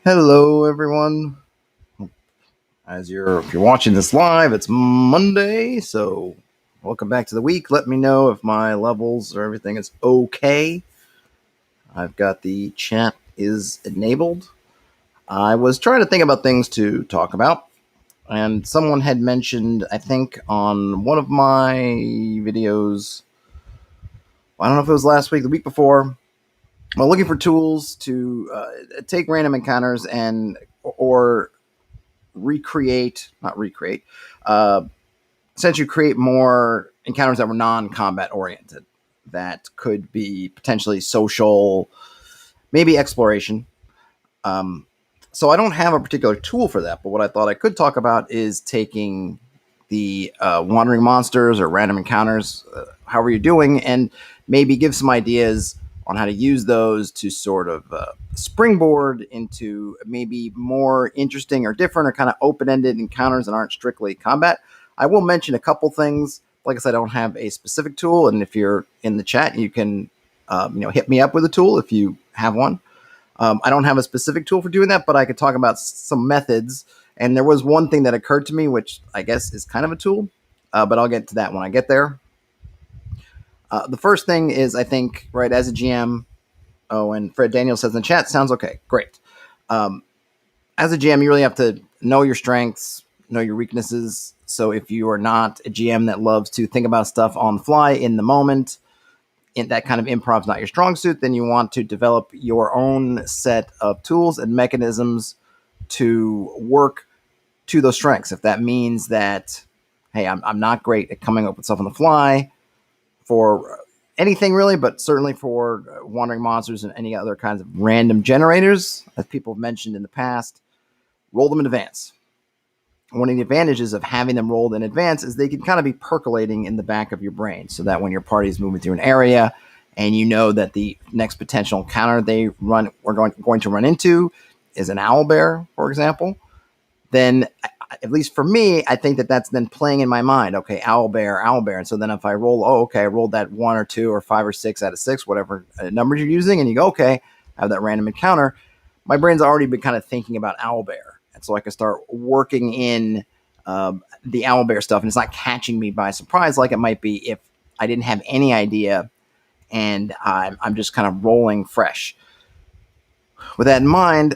Hello, everyone. If you're watching this live, it's Monday, so welcome back to the week. Let me know if my levels or everything is okay. I've got the chat is enabled. I was trying to think about things to talk about, and someone had mentioned, I think, on one of my videos. I don't know if it was last week, the week before. Well, looking for tools to take random encounters and or not recreate, uh, essentially create more encounters that were non-combat oriented, that could be potentially social, maybe exploration. Um, so I don't have a particular tool for that, but what I thought I could talk about is taking the wandering monsters or random encounters, however you're doing, and maybe give some ideas on how to use those to sort of springboard into maybe more interesting or different or kind of open-ended encounters that aren't strictly combat. I will mention a couple things. Like I said, I don't have a specific tool, and if you're in the chat, you can hit me up with a tool if you have one. I don't have a specific tool for doing that, but I could talk about some methods. And there was one thing that occurred to me, which I guess is kind of a tool, but I'll get to that when I get there. The first thing is, I think, right, as a GM, and Fred Daniel says in the chat, sounds okay, great. As a GM, you really have to know your strengths, know your weaknesses. So if you are not a GM that loves to think about stuff on the fly in the moment, that kind of improv is not your strong suit, then you want to develop your own set of tools and mechanisms to work to those strengths. If that means that, hey, I'm not great at coming up with stuff on the fly for anything really, but certainly for wandering monsters and any other kinds of random generators, as people have mentioned in the past, roll them in advance. One of the advantages of having them rolled in advance is they can kind of be percolating in the back of your brain, so that when your party is moving through an area and you know that the next potential encounter we're going to run into is an owlbear, for example, then at least for me, I think that that's then playing in my mind. Okay, owlbear. And so then if I roll, I rolled that 1 or 2 or 5 or 6 out of 6, whatever numbers you're using, and you go, okay, I have that random encounter. My brain's already been kind of thinking about owlbear. And so I can start working in the owlbear stuff, and it's not catching me by surprise like it might be if I didn't have any idea and I'm just kind of rolling fresh. With that in mind,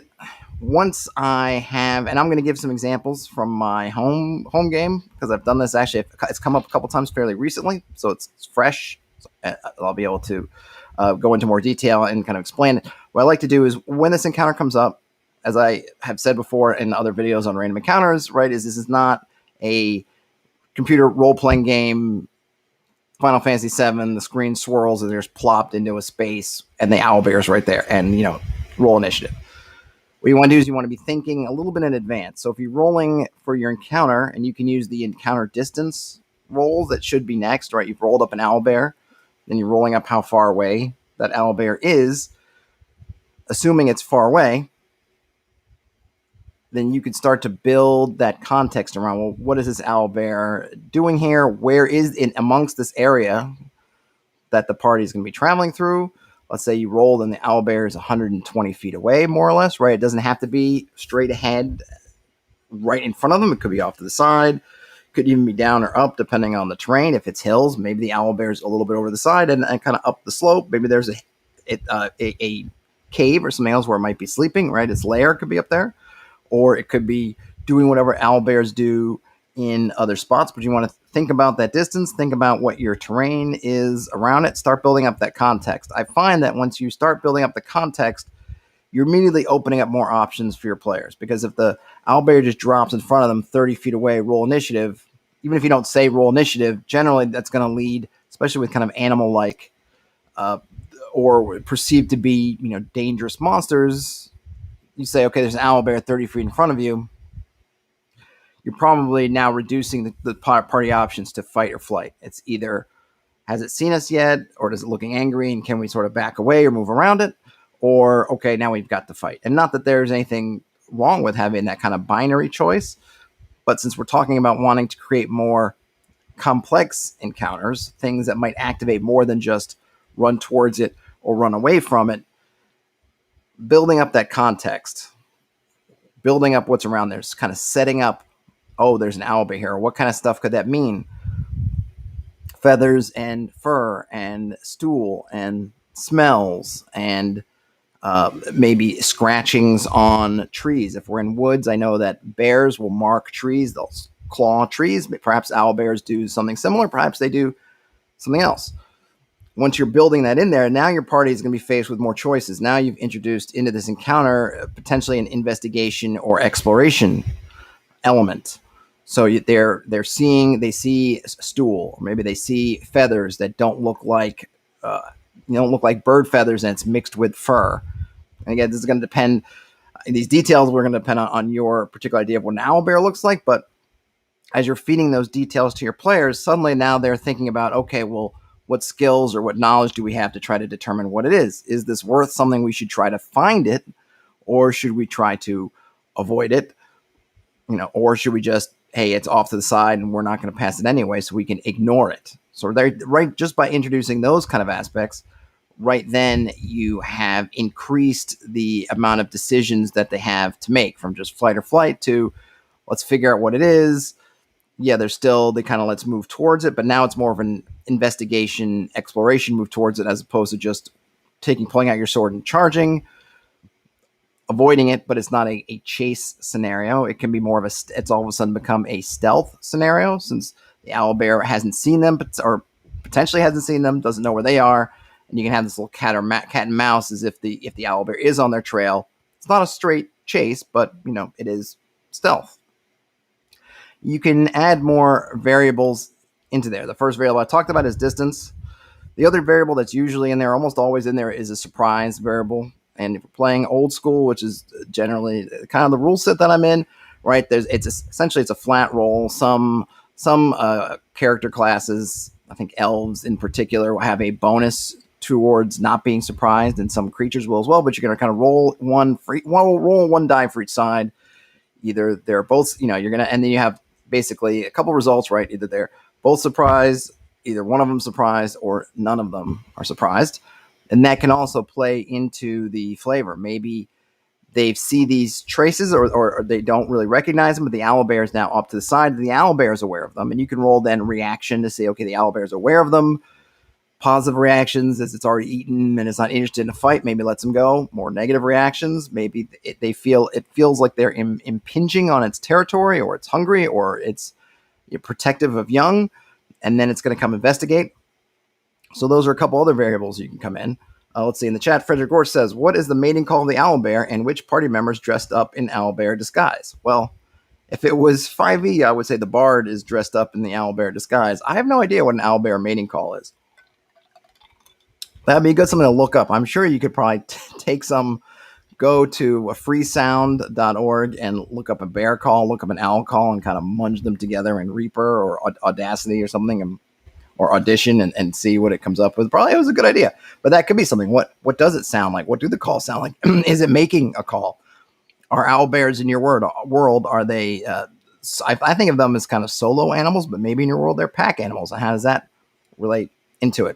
once I have, and I'm going to give some examples from my home game, because I've done this actually, it's come up a couple times fairly recently, so it's fresh. So I'll be able to go into more detail and kind of explain it. What I like to do is when this encounter comes up, as I have said before in other videos on random encounters, right, is this is not a computer role-playing game, Final Fantasy VII, the screen swirls and there's plopped into a space and the owlbear's right there, and, roll initiative. What you want to do is you want to be thinking a little bit in advance. So if you're rolling for your encounter, and you can use the encounter distance rolls that should be next, right? You've rolled up an owlbear, then you're rolling up how far away that owlbear is, assuming it's far away. Then you could start to build that context around, well, what is this owlbear doing here? Where is it amongst this area that the party is going to be traveling through? Let's say you rolled and the owlbear is 120 feet away, more or less, right? It doesn't have to be straight ahead right in front of them. It could be off to the side. Could even be down or up, depending on the terrain. If it's hills, maybe the owlbear's a little bit over the side and kind of up the slope. Maybe there's a cave or something else where it might be sleeping, right? Its lair could be up there. Or it could be doing whatever owlbears do in other spots, but you want to think about that distance, think about what your terrain is around it, start building up that context. I find that once you start building up the context, you're immediately opening up more options for your players, because if the owlbear just drops in front of them 30 feet away, roll initiative, even if you don't say roll initiative, generally that's going to lead, especially with kind of animal-like or perceived to be, dangerous monsters. You say, okay, there's an owlbear 30 feet in front of you. You're probably now reducing the party options to fight or flight. It's either, has it seen us yet, or does it looking angry, and can we sort of back away or move around it? Or, okay, now we've got to fight. And not that there's anything wrong with having that kind of binary choice, but since we're talking about wanting to create more complex encounters, things that might activate more than just run towards it or run away from it, building up that context building up what's around there. It's kind of setting up, oh, there's an owlbear here. What kind of stuff could that mean? Feathers and fur and stool and smells and maybe scratchings on trees. If we're in woods, I know that bears will mark trees. They'll claw trees. Perhaps owlbears do something similar. Perhaps they do something else. Once you're building that in there, now your party is going to be faced with more choices. Now you've introduced into this encounter potentially an investigation or exploration element. So they see a stool, or maybe they see feathers that don't look like bird feathers, and it's mixed with fur. And again, this is going to depend. These details are going to depend on your particular idea of what an owlbear looks like. But as you're feeding those details to your players, suddenly now they're thinking about, okay, well, what skills or what knowledge do we have to try to determine what it is? Is this worth something we should try to find it, or should we try to avoid it? Or should we just, hey, it's off to the side and we're not going to pass it anyway, so we can ignore it. So right, just by introducing those kind of aspects, right then you have increased the amount of decisions that they have to make, from just flight or flight to let's figure out what it is. Yeah, they kind of let's move towards it, but now it's more of an investigation, exploration move towards it, as opposed to just pulling out your sword and charging, avoiding it. But it's not a chase scenario. It can be more of it's all of a sudden become a stealth scenario, since the owlbear hasn't seen them, or potentially hasn't seen them, doesn't know where they are, and you can have this little cat and mouse, as if the owlbear is on their trail. It's not a straight chase, but it is stealth. You can add more variables into there. The first variable I talked about is distance. The other variable that's usually in there, almost always in there, is a surprise variable. And if you're playing old school, which is generally kind of the rule set that I'm in, right? It's a flat roll. Some character classes, I think elves in particular, will have a bonus towards not being surprised, and some creatures will as well. But you're going to kind of roll one die for each side. Either they're both, you're going to, and then you have basically a couple results, right? Either they're both surprised, either one of them surprised, or none of them are surprised. And that can also play into the flavor. Maybe they see these traces or they don't really recognize them, but the owlbear is now up to the side. The owlbear is aware of them, and you can roll then reaction to say, okay, the owlbear is aware of them. Positive reactions as it's already eaten and it's not interested in a fight, maybe lets them go. More negative reactions, maybe it feels like they're impinging on its territory, or it's hungry, or it's protective of young, and then it's going to come investigate. So those are a couple other variables you can come in. Let's see, in the chat, Frederick Gorse says, what is the mating call of the owlbear, and which party members dressed up in owlbear disguise? Well, if it was 5e, I would say the bard is dressed up in the owlbear disguise. I have no idea what an owlbear mating call is. That'd be something to look up. I'm sure you could probably go to freesound.org and look up a bear call, look up an owl call, and kind of munge them together in Reaper or Audacity or something, or Audition, and see what it comes up with. Probably it was a good idea, but that could be something. What does it sound like? What do the calls sound like? Is it making a call? Are owlbears in your world? Are they? I think of them as kind of solo animals, but maybe in your world they're pack animals. And how does that relate into it?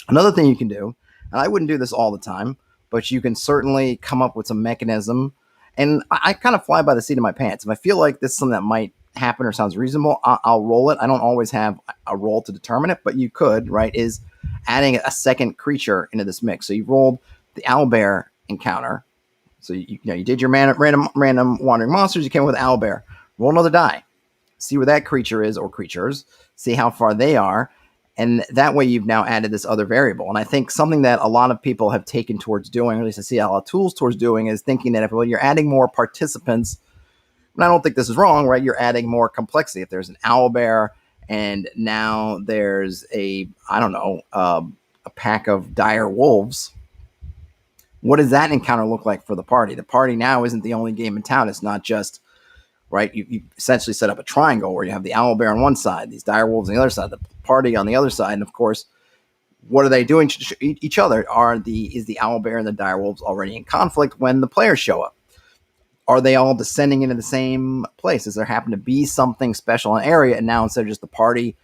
Another thing you can do, and I wouldn't do this all the time, but you can certainly come up with some mechanism. And I kind of fly by the seat of my pants. If I feel like this is something that might happen or sounds reasonable, I'll roll it. I don't always have a roll to determine it, but you could, right? Is adding a second creature into this mix. So you rolled the owlbear encounter. So you did your random wandering monsters. You came with owlbear. Roll another die. See where that creature is, or creatures. See how far they are. And that way you've now added this other variable. And I think something that a lot of people have taken towards doing, or at least I see a lot of tools towards doing, is thinking that if you're adding more participants, and I don't think this is wrong, right? You're adding more complexity. If there's an owlbear and now there's a pack of dire wolves, what does that encounter look like for the party? The party now isn't the only game in town. It's not just, right? You essentially set up a triangle where you have the owlbear on one side, these dire wolves on the other side, the party on the other side, and of course, what are they doing to each other? Is the owlbear and the dire wolves already in conflict when the players show up? Are they all descending into the same place? Does there happen to be something special in an area, and now instead of just the party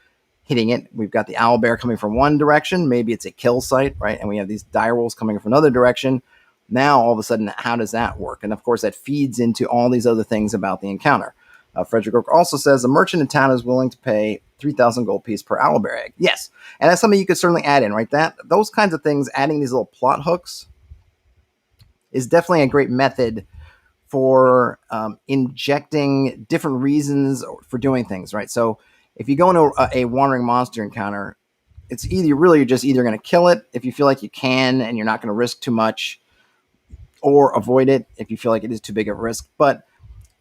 hitting it, we've got the owlbear coming from one direction, maybe it's a kill site, right? And we have these dire wolves coming from another direction. Now, all of a sudden, how does that work? And of course, that feeds into all these other things about the encounter. Frederick Oak also says a merchant in town is willing to pay 3,000 gold piece per owlbear egg. Yes, and that's something you could certainly add in, right? Those kinds of things, adding these little plot hooks, is definitely a great method for injecting different reasons for doing things, right? So if you go into a wandering monster encounter, it's you're just either going to kill it if you feel like you can and you're not going to risk too much, or avoid it if you feel like it is too big of a risk. But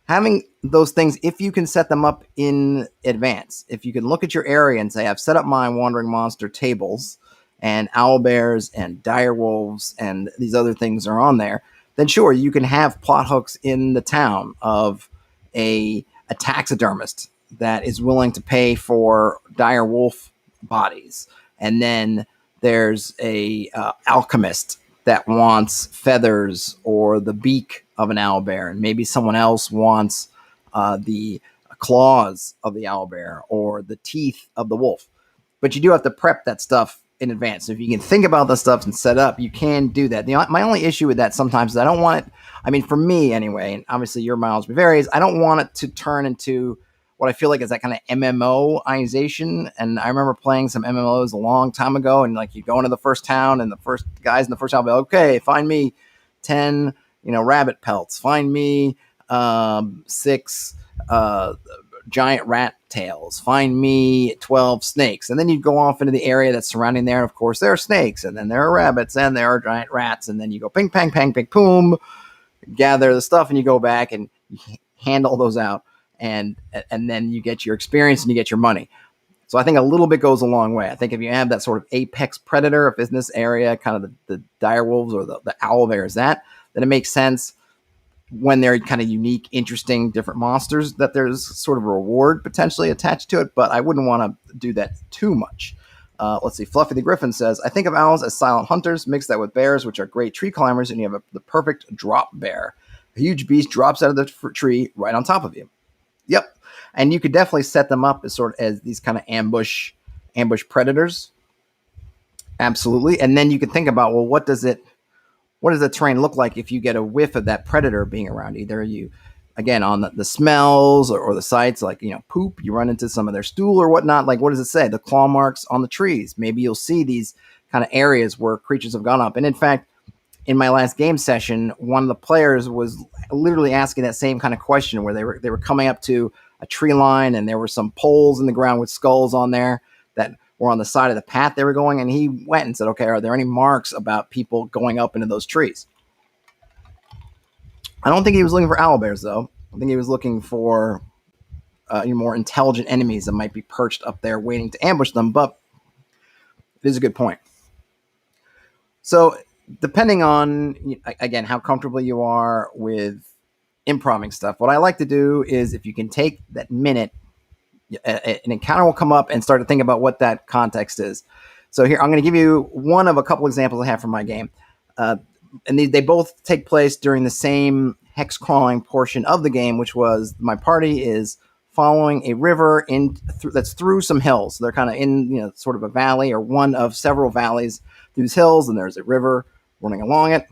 having those things, if you can set them up in advance, if you can look at your area and say, I've set up my wandering monster tables and owlbears and dire wolves and these other things are on there, then sure, you can have plot hooks in the town of a taxidermist that is willing to pay for dire wolf bodies. And then there's a alchemist that wants feathers or the beak of an owlbear, and maybe someone else wants the claws of the owlbear or the teeth of the wolf. But you do have to prep that stuff in advance. So if you can think about the stuff and set up, you can do that. My only issue with that sometimes is I don't want it. I mean, for me anyway, and obviously your mileage varies, I don't want it to turn into what I feel like is that kind of MMOization. And I remember playing some MMOs a long time ago, and like you go into the first town, and the first guys in the first town be like, okay, find me 10, rabbit pelts, find me 6 giant rat tails, find me 12 snakes. And then you go off into the area that's surrounding there. And of course, there are snakes, and then there are rabbits, and there are giant rats. And then you go ping, pang, pang, ping, boom, gather the stuff, and you go back and you handle those out. And then you get your experience and you get your money. So I think a little bit goes a long way. I think if you have that sort of apex predator, if it's in this area, kind of the dire wolves or the owl bears, then it makes sense when they're kind of unique, interesting, different monsters, that there's sort of a reward potentially attached to it. But I wouldn't want to do that too much. Let's see. Fluffy the Griffin says, I think of owls as silent hunters. Mix that with bears, which are great tree climbers, and you have the perfect drop bear. A huge beast drops out of the tree right on top of you. Yep. And you could definitely set them up as these kind of ambush predators. Absolutely. And then you can think about, well, what does the terrain look like if you get a whiff of that predator being around? Either you, again, on the smells or the sights, like, poop, you run into some of their stool or whatnot. Like, what does it say? The claw marks on the trees. Maybe you'll see these kind of areas where creatures have gone up. And in fact, in my last game session, one of the players was literally asking that same kind of question, where they were coming up to a tree line, and there were some poles in the ground with skulls on there that were on the side of the path they were going. And he went and said, okay, are there any marks about people going up into those trees? I don't think he was looking for owlbears, though. I think he was looking for more intelligent enemies that might be perched up there waiting to ambush them. But it is a good point. So depending on, again, how comfortable you are with improving stuff, what I like to do is, if you can take that minute, an encounter will come up, and start to think about what that context is. So here, I'm going to give you one of a couple examples I have from my game. And they both take place during the same hex crawling portion of the game, which was my party is following a river that's through some hills. So they're kind of in sort of a valley, or one of several valleys through these hills, and there's a river running along it.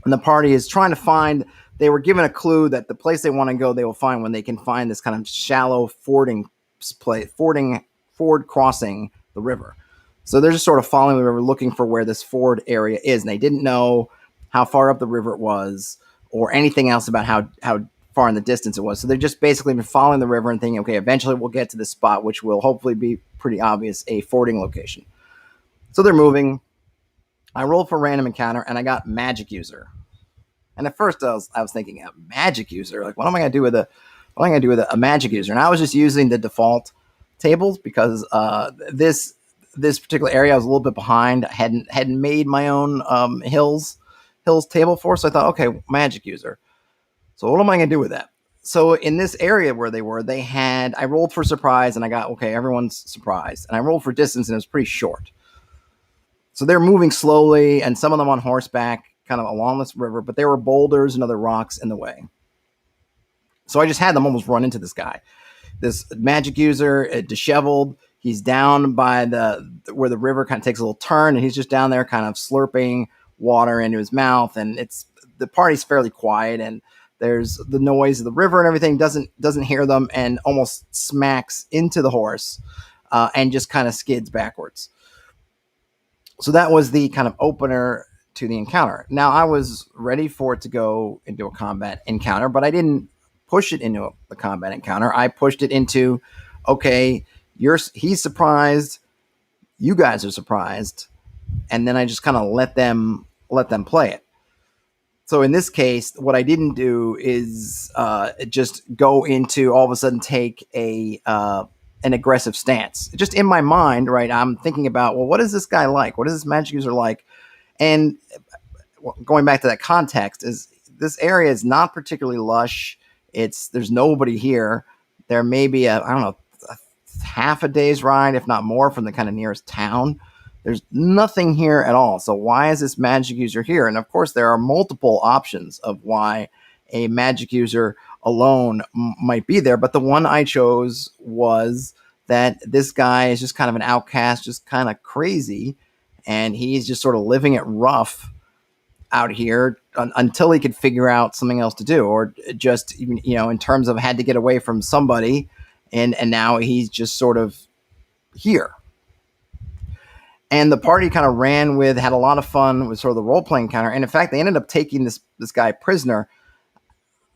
And the party is trying to find, they were given a clue that the place they want to go, they will find when they can find this kind of shallow ford crossing the river. So they're just sort of following the river, looking for where this ford area is. And they didn't know how far up the river it was, or anything else about how far in the distance it was. So they've just basically been following the river and thinking, okay, eventually we'll get to this spot, which will hopefully be pretty obvious, a fording location. So they're moving. I rolled for random encounter, and I got magic user. And at first I was thinking, a magic user? Like, what am I going to do with a magic user? And I was just using the default tables, because this particular area I was a little bit behind. I hadn't made my own hills table for, so I thought, okay, magic user. So what am I going to do with that? So in this area where I rolled for surprise, and I got, okay, everyone's surprised. And I rolled for distance, and it was pretty short. So they're moving slowly, and some of them on horseback, kind of along this river, but there were boulders and other rocks in the way. So I just had them almost run into this guy. This magic user, disheveled. He's down by where the river kind of takes a little turn, and he's just down there kind of slurping water into his mouth, and the party's fairly quiet, and there's the noise of the river and everything doesn't hear them, and almost smacks into the horse, and just kind of skids backwards. So that was the kind of opener to the encounter. Now I was ready for it to go into a combat encounter, but I didn't push it into a combat encounter. I pushed it into, okay, he's surprised, you guys are surprised, and then I just kind of let them play it. So in this case, what I didn't do is just go into all of a sudden take an aggressive stance. Just in my mind, right? I'm thinking about, well, what is this guy like? What is this magic user like? And going back to that context, is this area is not particularly lush. There's nobody here. There may be a half a day's ride, if not more, from the kind of nearest town. There's nothing here at all. So why is this magic user here? And of course, there are multiple options of why a magic user alone might be there. But the one I chose was that this guy is just kind of an outcast, just kind of crazy. And he's just sort of living it rough out here until he could figure out something else to do, or just, in terms of had to get away from somebody. And now he's just sort of here. And the party kind of had a lot of fun with sort of the role-playing encounter. And in fact, they ended up taking this guy prisoner.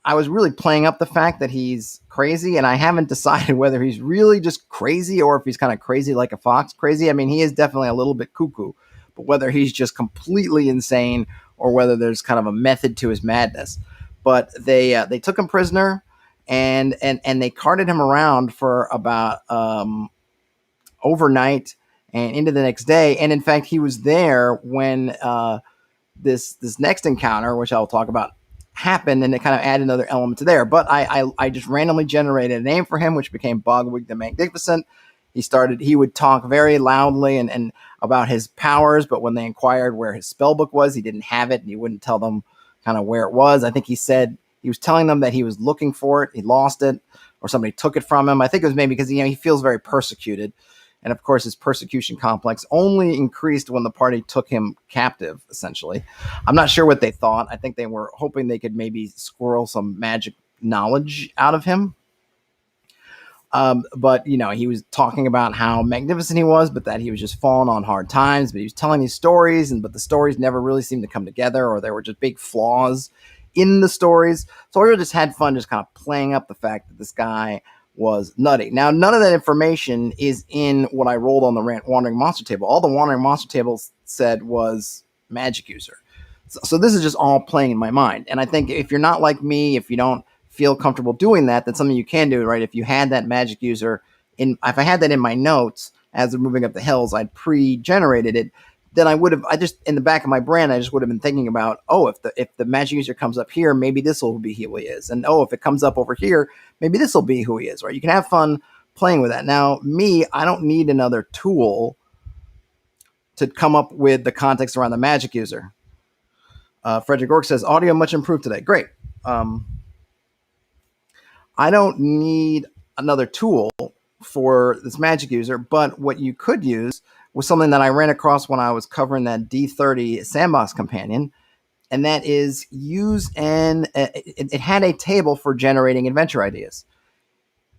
I was really playing up the fact that he's crazy, and I haven't decided whether he's really just crazy or if he's kind of crazy like a fox crazy. I mean, he is definitely a little bit cuckoo, but whether he's just completely insane or whether there's kind of a method to his madness. But they took him prisoner, and they carted him around for about overnight and into the next day. And in fact, he was there when this next encounter, which I'll talk about, happened, and it kind of added another element to there. But I just randomly generated a name for him, which became Bogwig the Magnificent. He would talk very loudly and about his powers, but when they inquired where his spell book was, he didn't have it, and he wouldn't tell them kind of where it was. I think he said he was telling them that he was looking for it, he lost it, or somebody took it from him. I think it was maybe because he feels very persecuted. And of course, his persecution complex only increased when the party took him captive, essentially. I'm not sure what they thought. I think they were hoping they could maybe squirrel some magic knowledge out of him. But, he was talking about how magnificent he was, but that he was just falling on hard times. But he was telling these stories, but the stories never really seemed to come together, or there were just big flaws in the stories. So I really just had fun just kind of playing up the fact that this guy was nutty. Now, none of that information is in what I rolled on the Wandering Monster table. All the Wandering Monster tables said was magic user. So this is just all playing in my mind. And I think if you're not like me, if you don't feel comfortable doing that, that's something you can do, right? If you had that magic user if I had that in my notes as they're moving up the hills, I'd pre-generated it, then in the back of my brain, I just would have been thinking about, if the magic user comes up here, maybe this will be who he is. And if it comes up over here, maybe this will be who he is, right? You can have fun playing with that. Now, I don't need another tool to come up with the context around the magic user. Frederick Ork says, audio much improved today. Great. I don't need another tool for this magic user, but what you could use was something that I ran across when I was covering that D30 Sandbox Companion, and that is it had a table for generating adventure ideas.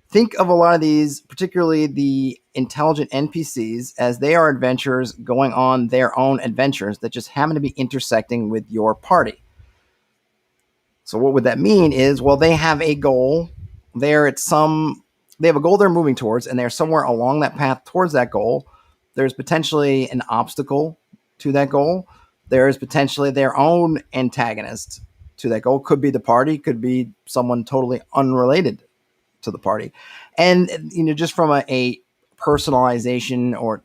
Think of a lot of these, particularly the intelligent NPCs, as they are adventurers going on their own adventures that just happen to be intersecting with your party. So what would that mean is, they have a goal. They have a goal they're moving towards, and they're somewhere along that path towards that goal. There's potentially an obstacle to that goal. There is potentially their own antagonist to that goal. Could be the party, could be someone totally unrelated to the party. And, just from a personalization, or,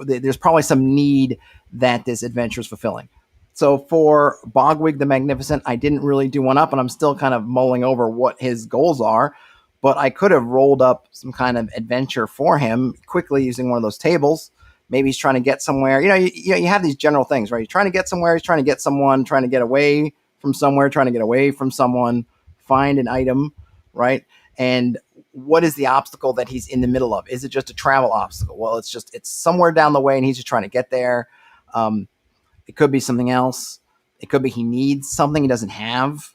there's probably some need that this adventure is fulfilling. So for Bogwig the Magnificent, I didn't really do one up, and I'm still kind of mulling over what his goals are. But I could have rolled up some kind of adventure for him quickly using one of those tables. Maybe he's trying to get somewhere. You have these general things, right? He's trying to get somewhere. He's trying to get someone, trying to get away from somewhere, trying to get away from someone, find an item, right? And what is the obstacle that he's in the middle of? Is it just a travel obstacle? Well, it's somewhere down the way, and he's just trying to get there. It could be something else. It could be he needs something he doesn't have.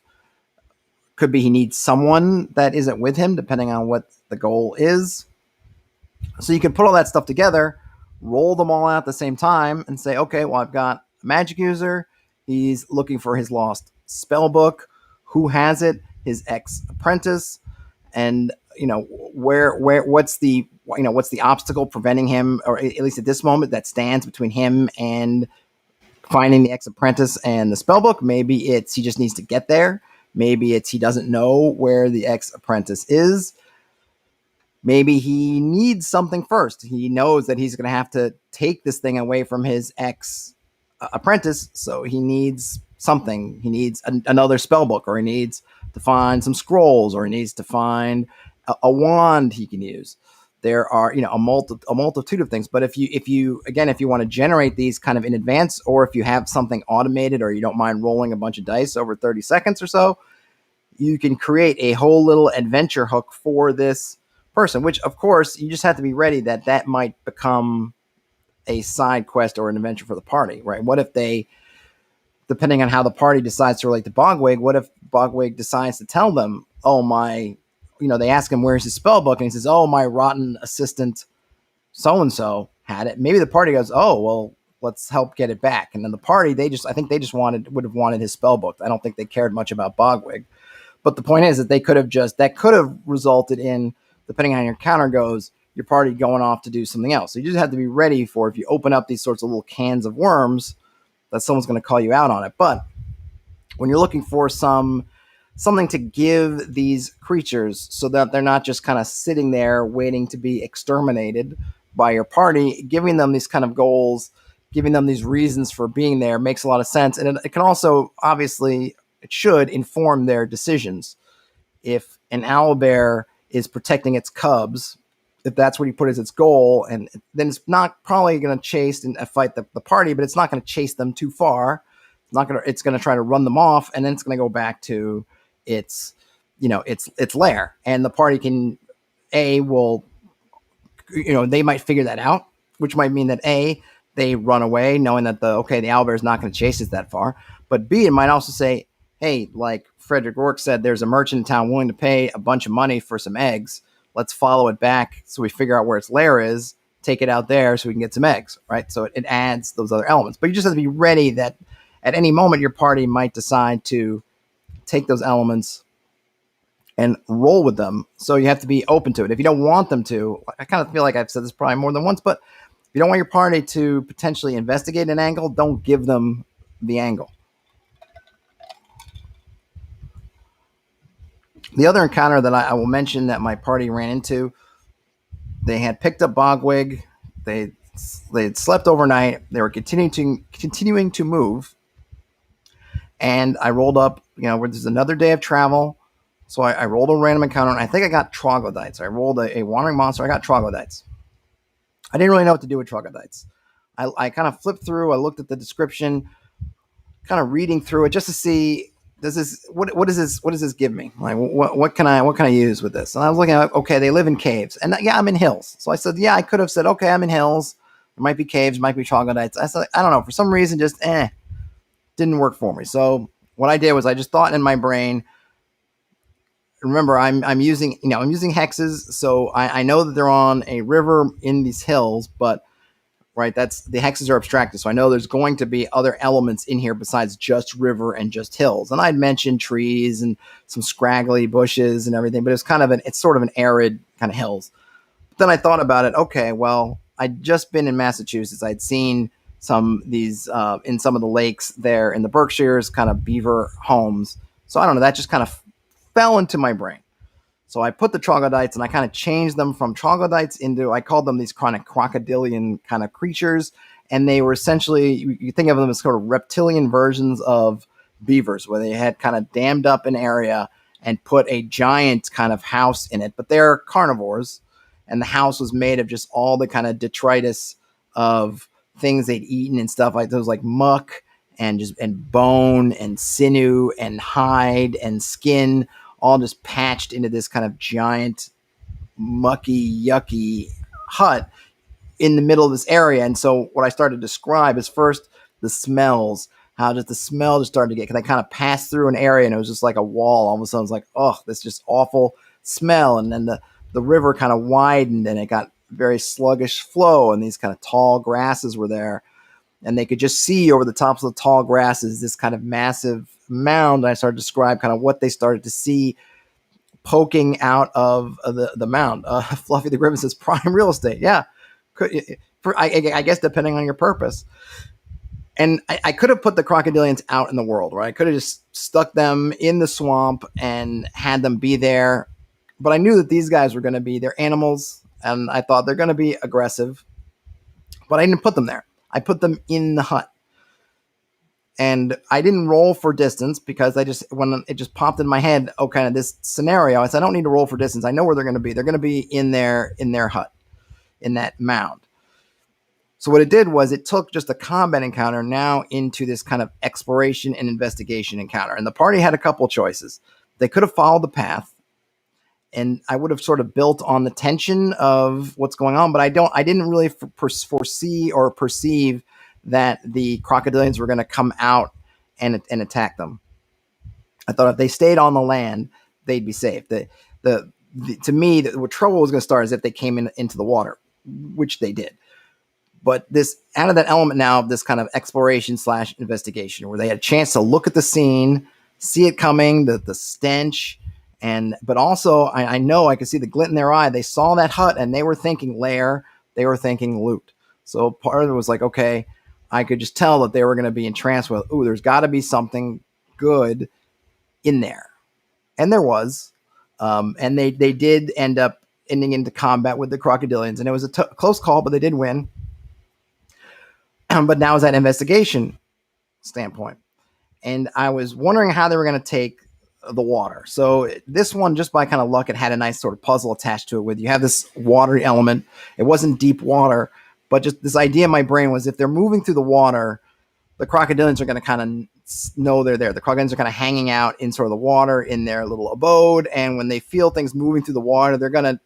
Could be he needs someone that isn't with him, depending on what the goal is. So you can put all that stuff together, roll them all out at the same time, and say, okay, well, I've got a magic user. He's looking for his lost spell book. Who has it? His ex apprentice. And what's the obstacle preventing him, or at least at this moment, that stands between him and finding the ex apprentice and the spell book? Maybe it's he just needs to get there. Maybe it's he doesn't know where the ex apprentice is. Maybe he needs something first. He knows that he's going to have to take this thing away from his ex apprentice, so he needs something. He needs another spell book, or he needs to find some scrolls, or he needs to find a wand he can use. There are a multitude of things. But if you want to generate these kind of in advance, or if you have something automated, or you don't mind rolling a bunch of dice over 30 seconds or so, you can create a whole little adventure hook for this person, which of course you just have to be ready that might become a side quest or an adventure for the party, right? What if they, depending on how the party decides to relate to Bogwig, what if Bogwig decides to tell them, they ask him where's his spell book, and he says, oh, my rotten assistant so-and-so had it. Maybe the party goes, oh, well, let's help get it back. And then the party, I think they just would have wanted his spell book. I don't think they cared much about Bogwig. But the point is that that could have resulted in, depending on how your counter goes, your party going off to do something else. So you just have to be ready for, if you open up these sorts of little cans of worms, that someone's going to call you out on it. But when you're looking for something to give these creatures so that they're not just kind of sitting there waiting to be exterminated by your party, giving them these kind of goals, giving them these reasons for being there makes a lot of sense. And it can also, obviously, it should inform their decisions. If an owlbear is protecting its cubs, if that's what you put as its goal, and then it's not probably going to chase and fight the party, but it's not going to chase them too far. It's going to try to run them off, and then it's going to go back to its lair. And the party they might figure that out, which might mean that they run away knowing that the owlbear is not going to chase us that far. But B, it might also say, hey, like Frederick Rourke said, there's a merchant in town willing to pay a bunch of money for some eggs. Let's follow it back so we figure out where its lair is, take it out there so we can get some eggs, right? So it adds those other elements. But you just have to be ready that at any moment your party might decide to take those elements and roll with them. So you have to be open to it. If you don't want them to, I kind of feel like I've said this probably more than once, but if you don't want your party to potentially investigate an angle, don't give them the angle. The other encounter that I will mention that my party ran into, they had picked up Bogwig. They had slept overnight. They were continuing to move. And I rolled up, where there's another day of travel. So I rolled a random encounter, and I think I got troglodytes. I rolled a wandering monster. I got troglodytes. I didn't really know what to do with troglodytes. I kind of flipped through. I looked at the description, kind of reading through it just to see, what does this give me? Like, what can I use with this? And I was looking at, okay, they live in caves, and I'm in hills. So I said, yeah, I could have said, okay, I'm in hills. There might be caves, might be troglodytes. I said, I don't know, for some reason, just didn't work for me. So what I did was I just thought in my brain. Remember, I'm using hexes, so I know that they're on a river in these hills, but right, that's the hexes are abstracted, so I know there's going to be other elements in here besides just river and just hills. And I'd mentioned trees and some scraggly bushes and everything, but it's sort of an arid kind of hills. But then I thought about it. Okay, well, I'd just been in Massachusetts. I'd seen these in some of the lakes there in the Berkshires, kind of beaver homes. So I don't know. That just kind of fell into my brain. So I put the troglodytes and I kind of changed them from troglodytes into, I called them these kind of crocodilian kind of creatures. And they were essentially, you think of them as sort of reptilian versions of beavers, where they had kind of dammed up an area and put a giant kind of house in it. But they're carnivores. And the house was made of just all the kind of detritus of things they'd eaten and stuff like those, like muck and bone and sinew and hide and skin, all just patched into this kind of giant, mucky, yucky hut in the middle of this area. And so what I started to describe is, first, the smells, how just the smell just started to get, because I kind of passed through an area and it was just like a wall. All of a sudden, it's like, oh, this just awful smell. And then the river kind of widened and it got very sluggish flow, and these kind of tall grasses were there. And they could just see over the tops of the tall grasses this kind of massive mound. I started to describe kind of what they started to see poking out of the mound. Fluffy the Griffin says prime real estate. Yeah, I guess depending on your purpose. And I could have put the crocodilians out in the world, right? I could have just stuck them in the swamp and had them be there. But I knew that these guys were going to be, they're animals, and I thought they're going to be aggressive. But I didn't put them there. I put them in the hut. And I didn't roll for distance because when it just popped in my head, kind of this scenario, I said, I don't need to roll for distance. I know where they're going to be. They're going to be in their hut, in that mound. So what it did was it took just a combat encounter now into this kind of exploration and investigation encounter. And the party had a couple choices. They could have followed the path, and I would have sort of built on the tension of what's going on, but I didn't really foresee or perceive that the crocodilians were going to come out and attack them. I thought if they stayed on the land, they'd be safe. To me, what trouble was going to start is if they came into the water, which they did. But this out of that element now of this kind of exploration / investigation, where they had a chance to look at the scene, see it coming, the stench, but also I know I could see the glint in their eye. They saw that hut and they were thinking lair, they were thinking loot. So part of it was like, okay, I could just tell that they were going to be entranced with, there's got to be something good in there, and there was, and they did end up ending into combat with the crocodilians, and it was a close call, but they did win. But now is that investigation standpoint. And I was wondering how they were going to take the water. So this one, just by kind of luck, it had a nice sort of puzzle attached to it with you have this watery element. It wasn't deep water, but just this idea in my brain was if they're moving through the water, the crocodilians are going to kind of know they're there. The crocodilians are kind of hanging out in sort of the water in their little abode. And when they feel things moving through the water, they're going to,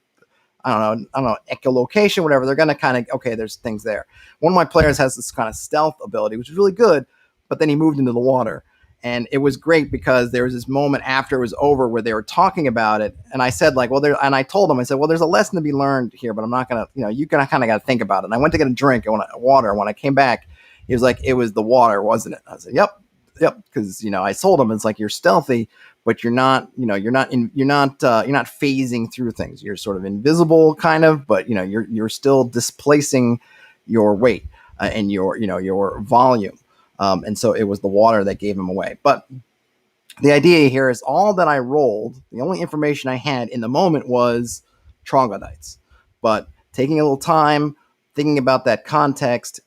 I don't know, echolocation, whatever. They're going to kind of, okay, there's things there. One of my players has this kind of stealth ability, which is really good, but then he moved into the water. And it was great because there was this moment after it was over where they were talking about it. And I said, like, and I told them, I said, well, there's a lesson to be learned here, but I'm not going to, you kind of got to think about it. And I went to get a drink and water. When I came back, he was like, it was the water, wasn't it? I said, yep. Because, I told him, it's like, you're stealthy, but you're not phasing through things. You're sort of invisible kind of, but you're still displacing your weight and your volume. And so it was the water that gave him away. But the idea here is all that I rolled, the only information I had in the moment was troglodytes. But taking a little time, thinking about that context,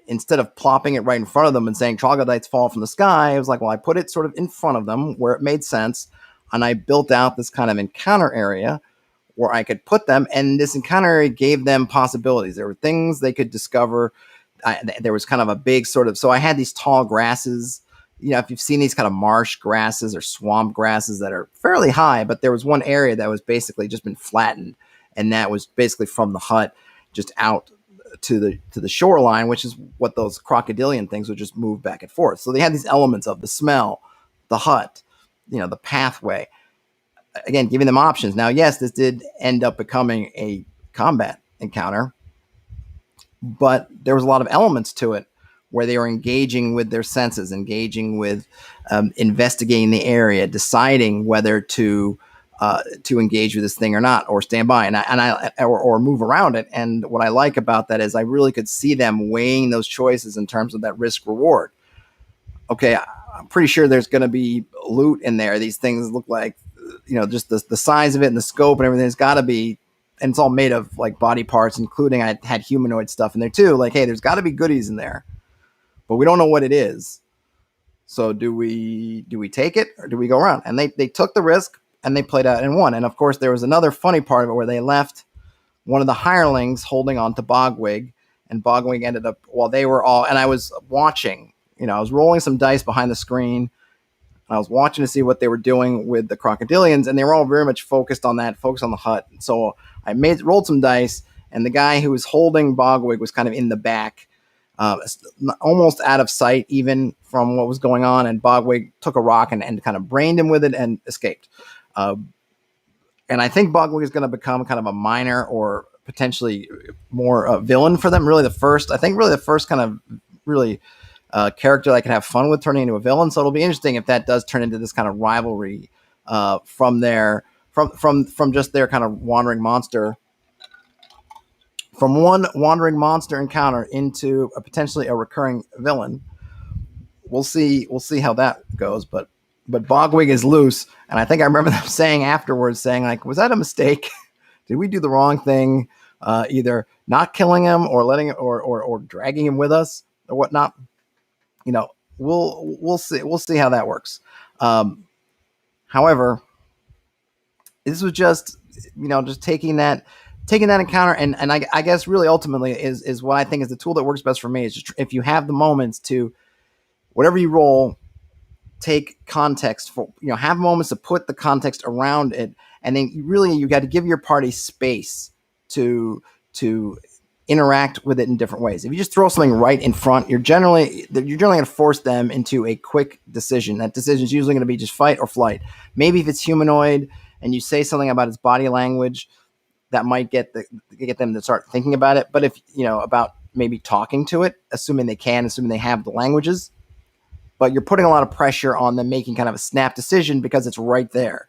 instead of plopping it right in front of them and saying troglodytes fall from the sky, I was like, well, I put it sort of in front of them where it made sense. And I built out this kind of encounter area where I could put them. And this encounter area gave them possibilities. There were things they could discover. There was kind of a big sort of, so I had these tall grasses, if you've seen these kind of marsh grasses or swamp grasses that are fairly high, but there was one area that was basically just been flattened. And that was basically from the hut just out to the shoreline, which is what those crocodilian things would just move back and forth. So they had these elements of the smell, the hut, the pathway, again, giving them options. Now, yes, this did end up becoming a combat encounter, but there was a lot of elements to it where they were engaging with their senses, engaging with investigating the area, deciding whether to engage with this thing or not, or stand by or move around it. And what I like about that is I really could see them weighing those choices in terms of that risk reward. Okay, I'm pretty sure there's going to be loot in there. These things look like, just the size of it and the scope and everything. It's got to be, and it's all made of like body parts, including I had humanoid stuff in there too. Like, hey, there's got to be goodies in there, but we don't know what it is. So do we take it or do we go around? And they took the risk and they played out and won. And of course, there was another funny part of it where they left one of the hirelings holding on to Bogwig, and Bogwig ended up, while they were all, and I was watching, I was rolling some dice behind the screen. I was watching to see what they were doing with the crocodilians, and they were all very much focused on the hut. And so I rolled some dice, and the guy who was holding Bogwig was kind of in the back, almost out of sight even from what was going on. And Bogwig took a rock and kind of brained him with it and escaped. Uh, and I think Bogwig is going to become kind of a minor or potentially more villain for them. Really, the first kind of really character that I can have fun with turning into a villain. So it'll be interesting if that does turn into this kind of rivalry from just their kind of wandering monster. From one wandering monster encounter into potentially a recurring villain. We'll see how that goes, but Bogwig is loose, and I think I remember them saying afterwards, like, was that a mistake? Did we do the wrong thing? Either not killing him or letting or dragging him with us or whatnot. We'll see how that works. However, this was just just taking that encounter and I guess really ultimately is what I think is the tool that works best for me is just if you have the moments to whatever you roll, take context for have moments to put the context around it, and then you got to give your party space to interact with it in different ways. If you just throw something right in front, you're generally going to force them into a quick decision. That decision is usually going to be just fight or flight. Maybe if it's humanoid and you say something about its body language, that might get them to start thinking about it. But if about maybe talking to it, assuming they have the languages, but you're putting a lot of pressure on them making kind of a snap decision because it's right there.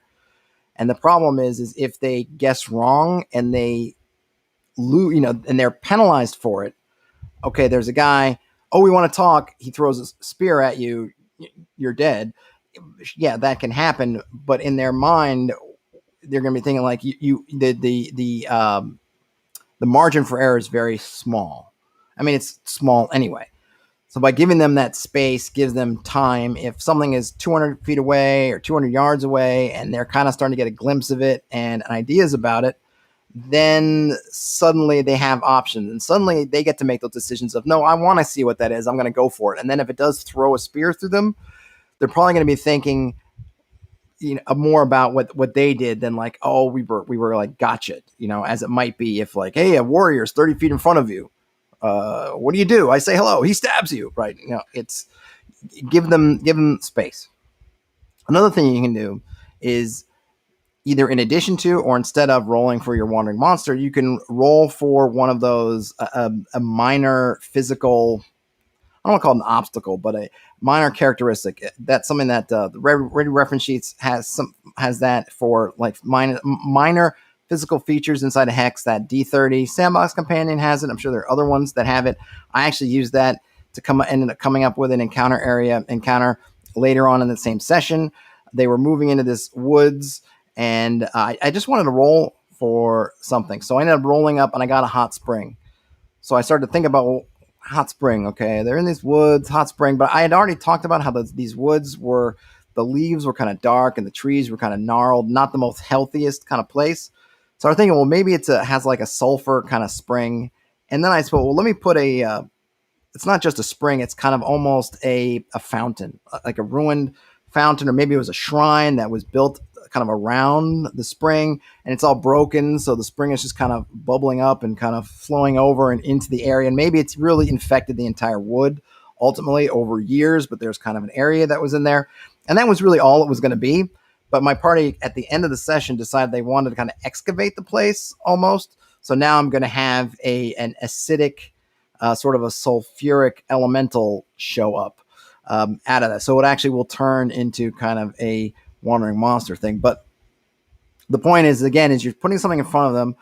And the problem is if they guess wrong and they lose, and they're penalized for it. Okay, there's a guy. Oh, we want to talk. He throws a spear at you. You're dead. Yeah, that can happen. But in their mind, they're going to be thinking like the margin for error is very small. I mean, it's small anyway. So by giving them that space, gives them time. If something is 200 feet away or 200 yards away, and they're kind of starting to get a glimpse of it and ideas about it, then suddenly they have options, and suddenly they get to make those decisions of, no, I want to see what that is. I'm going to go for it. And then if it does throw a spear through them, they're probably going to be thinking more about what they did than like, oh, we were like gotcha, as it might be if like, hey, a warrior's 30 feet in front of you. What do? I say hello. He stabs you, right? It's give them space. Another thing you can do is either in addition to or instead of rolling for your wandering monster, you can roll for one of those a minor physical. I don't want to call it an obstacle, but a minor characteristic. That's something that the Ready reference sheets has that for like minor physical features inside a hex. That D30 Sandbox Companion has it. I'm sure there are other ones that have it. I actually used that to ended up coming up with an encounter later on in the same session. They were moving into this woods, and I just wanted to roll for something. So I ended up rolling up, and I got a hot spring. So I started to think about, well, hot spring, okay, they're in these woods, hot spring, but I had already talked about how these woods were, the leaves were kind of dark and the trees were kind of gnarled, not the most healthiest kind of place. So I was thinking, well, maybe has like a sulfur kind of spring. And then I thought, well, let me put it's not just a spring, it's kind of almost a fountain, like a ruined fountain, or maybe it was a shrine that was built kind of around the spring, and it's all broken, so the spring is just kind of bubbling up and kind of flowing over and into the area, and maybe it's really infected the entire wood ultimately over years, but there's kind of an area that was in there, and that was really all it was going to be. But my party at the end of the session decided they wanted to kind of excavate the place almost, so now I'm going to have an acidic sort of a sulfuric elemental show up out of that, so it actually will turn into kind of a wandering monster thing. But the point is, again, is you're putting something in front of them.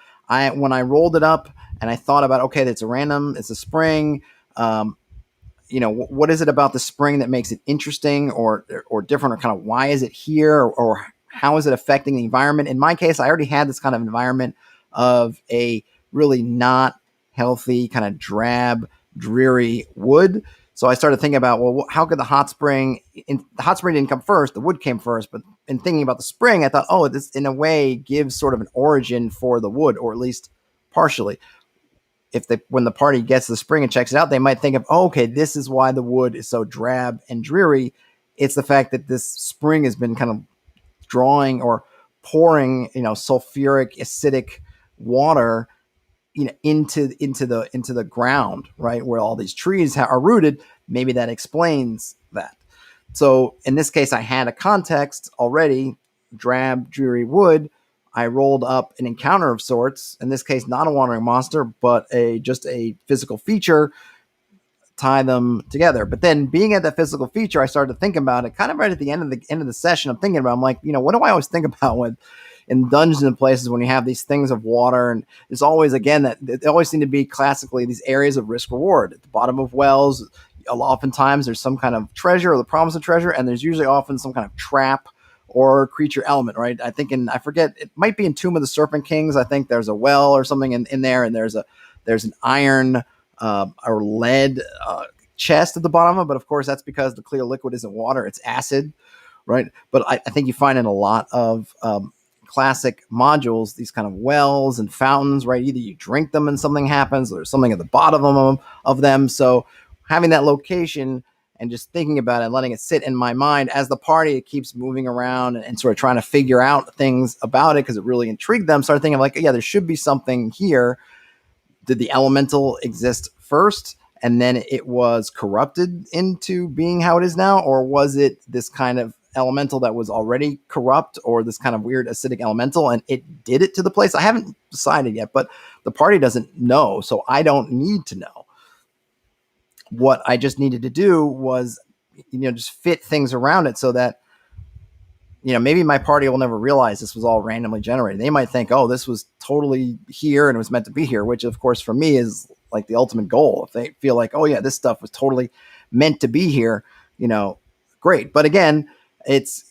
When I rolled it up and I thought about, okay, it's a random, it's a spring. What is it about the spring that makes it interesting or different, or kind of why is it here, or how is it affecting the environment? In my case, I already had this kind of environment of a really not healthy, kind of drab, dreary wood. So I started thinking about, well, how could the hot spring didn't come first, the wood came first, but in thinking about the spring, I thought, oh, this in a way gives sort of an origin for the wood, or at least partially. When the party gets the spring and checks it out, they might think of, oh, okay, this is why the wood is so drab and dreary. It's the fact that this spring has been kind of drawing or pouring, sulfuric, acidic water into the ground, right, where all these trees are rooted. Maybe that explains that. So in this case, I had a context already, drab, dreary wood. I rolled up an encounter of sorts. In this case, not a wandering monster, but just a physical feature. Tie them together. But then, being at that physical feature, I started to think about it. Kind of right at the end of the session, I'm thinking about. I'm like, what do I always think about when in dungeons and places when you have these things of water, and it's always again that they always seem to be classically these areas of risk reward at the bottom of wells. Oftentimes there's some kind of treasure or the promise of treasure, and there's usually often some kind of trap or creature element, right? I forget, it might be in Tomb of the Serpent Kings. I think there's a well or something in there, and there's an iron or lead chest at the bottom of it. But of course, that's because the clear liquid isn't water; it's acid, right? But I think you find in a lot of classic modules these kind of wells and fountains, right? Either you drink them and something happens, or there's something at the bottom of them. So having that location and just thinking about it and letting it sit in my mind as the party keeps moving around and sort of trying to figure out things about it because it really intrigued them. Started thinking like, yeah, there should be something here. Did the elemental exist first and then it was corrupted into being how it is now? Or was it this kind of elemental that was already corrupt, or this kind of weird acidic elemental and it did it to the place? I haven't decided yet, but the party doesn't know, so I don't need to know. What I just needed to do was, just fit things around it so that, maybe my party will never realize this was all randomly generated. They might think, oh, this was totally here and it was meant to be here, which of course for me is like the ultimate goal. If they feel like, oh yeah, this stuff was totally meant to be here, great. But again,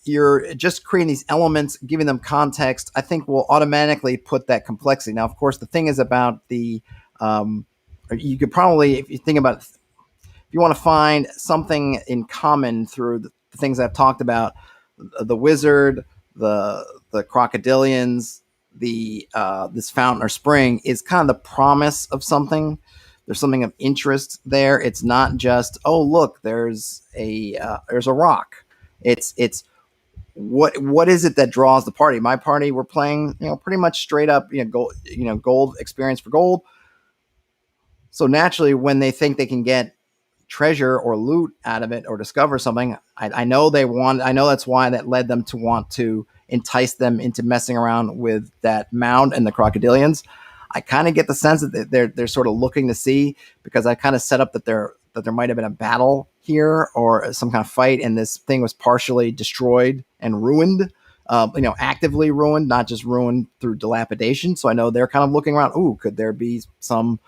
you're just creating these elements, giving them context, I think will automatically put that complexity. Now, of course, the thing is about you could probably, if you think about it, if you want to find something in common through the things I've talked about, the wizard, the crocodilians, this fountain or spring is kind of the promise of something. There's something of interest there. It's not just, oh, look, there's a rock. It's what is it that draws the party? My party, we're playing, pretty much straight up, gold experience for gold. So naturally, when they think they can get treasure or loot out of it or discover something, I know that's why that led them to want to entice them into messing around with that mound and the crocodilians. I kind of get the sense that they're sort of looking to see, because I kind of set up that there might have been a battle here or some kind of fight, and this thing was partially destroyed and ruined, actively ruined, not just ruined through dilapidation. So I know they're kind of looking around. Ooh, could there be some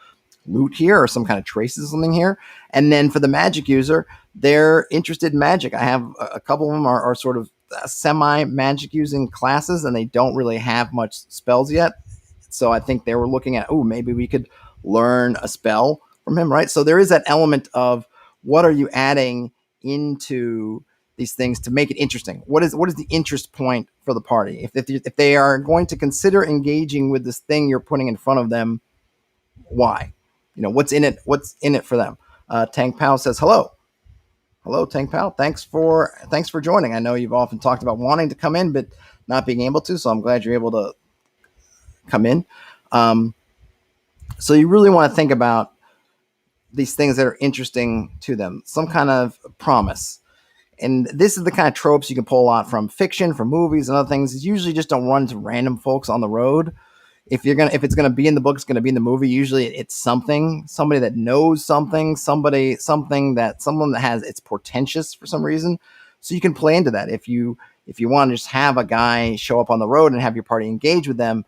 loot here or some kind of traces of something here? And then for the magic user, they're interested in magic. I have a couple of them are sort of semi-magic using classes, and they don't really have much spells yet. So I think they were looking at, maybe we could learn a spell from him, right? So there is that element of what are you adding into these things to make it interesting? What is the interest point for the party? If they are going to consider engaging with this thing you're putting in front of them, why? What's in it? What's in it for them? Tank Pal says hello. Hello, Tank Pal. Thanks for joining. I know you've often talked about wanting to come in but not being able to, so I'm glad you're able to come in. So you really want to think about these things that are interesting to them, some kind of promise. And this is the kind of tropes you can pull a lot from fiction, from movies and other things. Is usually just don't run into random folks on the road. If it's gonna be in the book, it's gonna be in the movie. Usually, it's somebody that knows something, someone that has, it's portentous for some reason. So you can play into that. If you want to just have a guy show up on the road and have your party engage with them,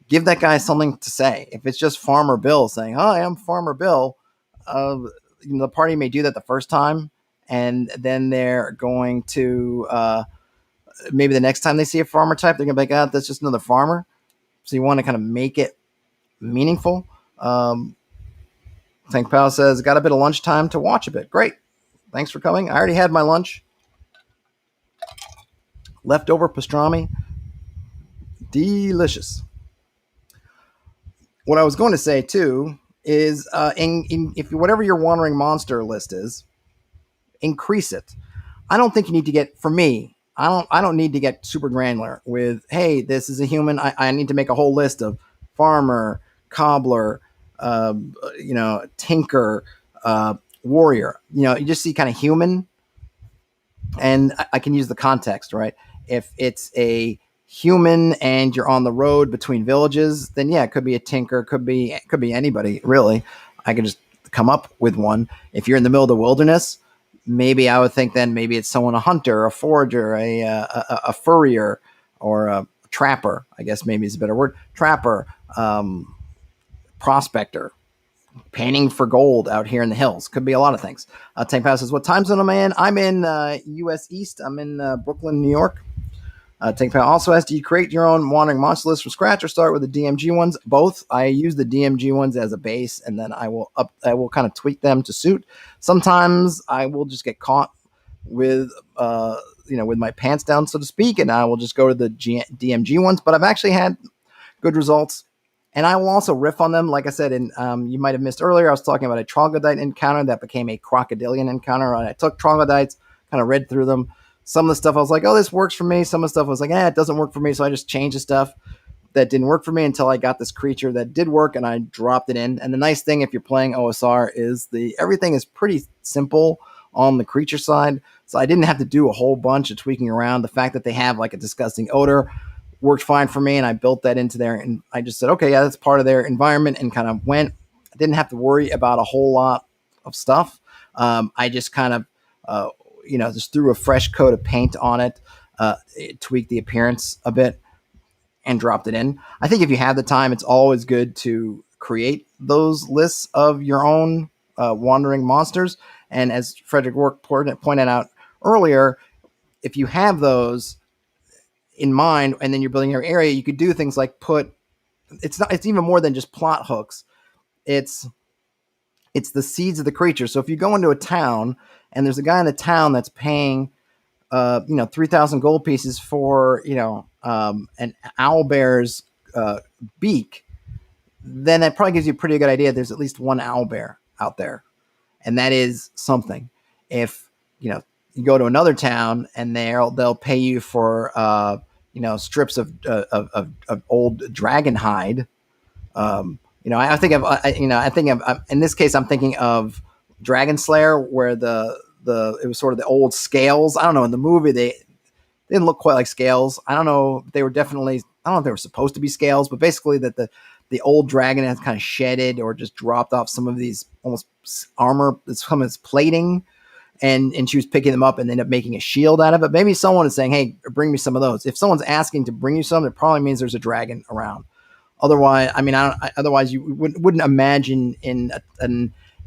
give that guy something to say. If it's just Farmer Bill saying, "Hi, I'm Farmer Bill," the party may do that the first time, and then they're going to maybe the next time they see a farmer type, they're gonna be like, "Ah, that's just another farmer." So you want to kind of make it meaningful. Tank Pal says, got a bit of lunchtime to watch a bit. Great. Thanks for coming. I already had my lunch. Leftover pastrami. Delicious. What I was going to say, too, is if whatever your wandering monster list is, increase it. I don't think you need to get, for me, I don't need to get super granular with, hey, this is a human. I need to make a whole list of farmer, cobbler, tinker, warrior. You just see kind of human, and I can use the context, right? If it's a human and you're on the road between villages, then yeah, it could be a tinker, could be anybody really. I could just come up with one. If you're in the middle of the wilderness, maybe I would think then maybe it's someone, a hunter, a forager, a furrier, or a trapper. I guess maybe is a better word. Trapper, prospector, panning for gold out here in the hills. Could be a lot of things. Tank Power says, what time zone am I in? I'm in U.S. East. I'm in Brooklyn, New York. Tank Power also asks, do you create your own wandering monster list from scratch or start with the DMG ones? Both. I use the DMG ones as a base, and then I will kind of tweak them to suit. Sometimes I will just get caught with with my pants down, so to speak, and I will just go to the DMG ones. But I've actually had good results. And I will also riff on them. Like I said, you might have missed earlier, I was talking about a troglodyte encounter that became a crocodilian encounter. And I took troglodytes, kind of read through them. Some of the stuff I was like, oh, this works for me. Some of the stuff I was like, it doesn't work for me. So I just changed the stuff that didn't work for me until I got this creature that did work, and I dropped it in. And the nice thing, if you're playing OSR, is everything is pretty simple on the creature side. So I didn't have to do a whole bunch of tweaking around. The fact that they have like a disgusting odor worked fine for me, and I built that into there, and I just said, okay, yeah, that's part of their environment, and kind of went. I didn't have to worry about a whole lot of stuff. I just kind of just threw a fresh coat of paint on it, tweaked the appearance a bit, and dropped it in. I think if you have the time, it's always good to create those lists of your own wandering monsters. And as Frederick Work pointed out earlier, if you have those in mind and then you're building your area, you could do things like it's even more than just plot hooks. It's the seeds of the creature. So if you go into a town and there's a guy in the town that's paying 3,000 gold pieces for an owlbear's beak, then that probably gives you a pretty good idea there's at least one owlbear out there, and that is something. If you go to another town and they'll pay you for strips of old dragon hide. I think of in this case I'm thinking of Dragon Slayer, where it was sort of the old scales. I don't know, in the movie they didn't look quite like scales. I don't know. They were definitely, I don't know if they were supposed to be scales, but basically that the old dragon has kind of shedded or just dropped off some of these almost armor, some of its plating, and she was picking them up and ended up making a shield out of it. Maybe someone is saying, hey, bring me some of those. If someone's asking to bring you some, it probably means there's a dragon around. Otherwise, otherwise you wouldn't imagine in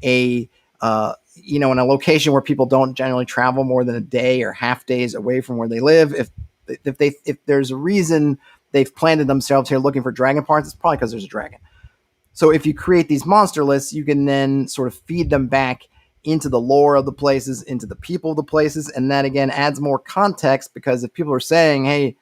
a in a location where people don't generally travel more than a day or half days away from where they live. If there's a reason they've planted themselves here looking for dragon parts, it's probably because there's a dragon. So if you create these monster lists, you can then sort of feed them back into the lore of the places, into the people of the places, and that again adds more context, because if people are saying, hey,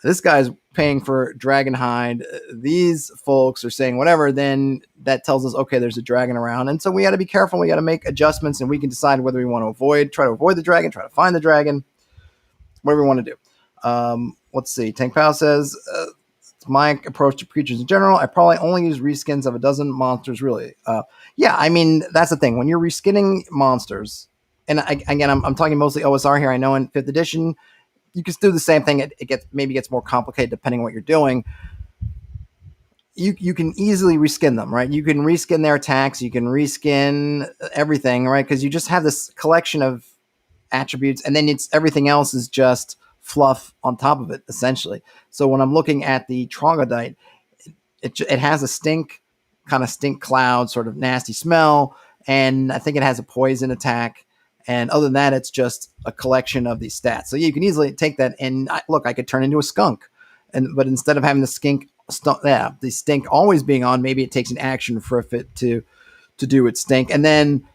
this guy's paying for dragon hide, these folks are saying whatever, then that tells us, okay, there's a dragon around. And so we got to be careful. We got to make adjustments, and we can decide whether we want to try to avoid the dragon, try to find the dragon, whatever we want to do. Let's see. Tank Pal says, it's my approach to creatures in general. I probably only use reskins of a dozen monsters, really. Yeah, I mean, that's the thing. When you're reskinning monsters, and I'm talking mostly OSR here. I know in 5th edition, you can do the same thing. It gets more complicated depending on what you're doing. You can easily reskin them, right? You can reskin their attacks. You can reskin everything, right? Because you just have this collection of attributes, and then everything else is just fluff on top of it, essentially. So when I'm looking at the troglodyte, it has a stink cloud, sort of nasty smell, and I think it has a poison attack. And other than that, it's just a collection of these stats. So you can easily take that and I could turn into a skunk. But instead of having the stink always being on, maybe it takes an action for it to do its stink. And then